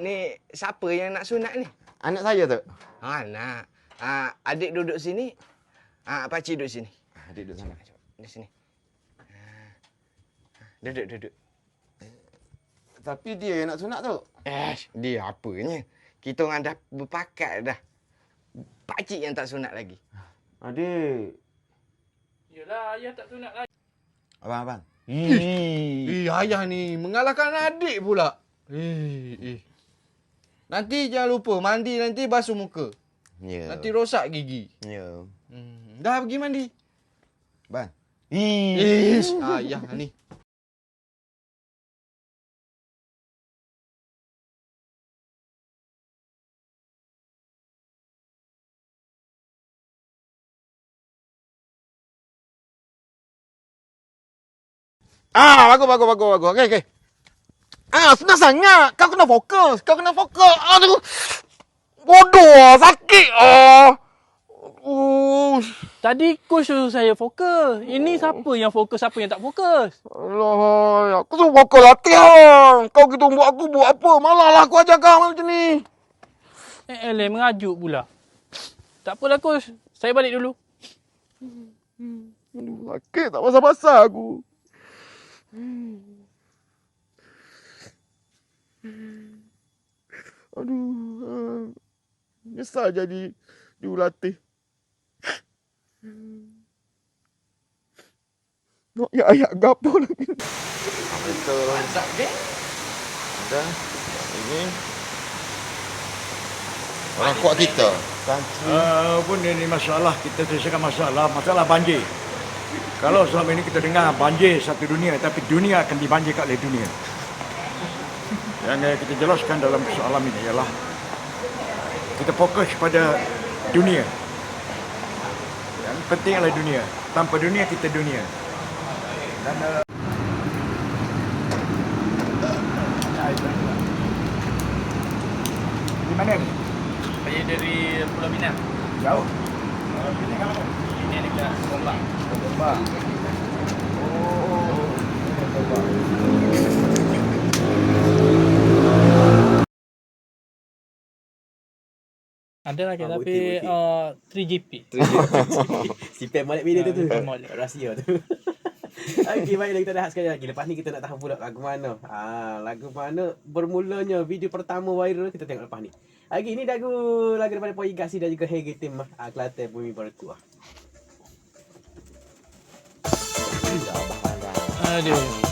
Ni siapa yang nak sunat ni? Anak saya tu. Nak. Adik duduk sini. Pakcik duduk sini. Adik duduk sana. Di sini. Duduk. Tapi dia yang nak sunat tu. Dia apanya? Kita orang dah berpakat dah. Pakcik yang tak sunat lagi. Adik. Yelah, ayah tak sunat lagi. Abang. Ayah ni mengalahkan adik pula. Nanti jangan lupa mandi nanti basuh muka. Ya. Nanti rosak gigi. Ya. Dah pergi mandi. Bang. Ayah ni. Bagus. Okey. Senang sangat. Kau kena fokus. Aduh. Bodoh. Sakit. Tadi coach suruh saya fokus. Ini siapa yang fokus, siapa yang tak fokus? Alah, aku suruh fokus latihan. Kau kita buat aku buat apa? Malahlah aku ajar kau macam ni. Mengajuk pula. Tak apalah coach. Saya balik dulu. Aduh, sakit tak pasal-pasal aku. Aduh, nyesal jadi jurulatih. Nak ayat gapo lagi. Betul. WhatsApp dia. Ada. Ini. Orang kuat kita. Benda ni masalah, kita selesaikan masalah banjir. Kalau selama ini kita dengar banjir satu dunia, tapi dunia akan dibanjirkan oleh dunia. Yang kita jelaskan dalam soalan ini ialah kita fokus pada dunia. Yang penting adalah dunia. Tanpa dunia, kita dunia. Dan di mana ni? Saya dari Pulau Pinang. Jauh. Ini kat mana? Ini dekat Gombak. Gombak. Gombak. Ada lagi tapi 3GP. Sipet molek bila tu. Rahsia tu. Okey, baiklah kita dah sekali lagi. Lepas ni kita nak tahu pula lagu mana. Lagu mana bermulanya video pertama viral kita tengok lepas ni. Okey, ni lagu daripada Poi Gasi dan juga Hege Tim Kelantan Bumi Bertuah. Aduh.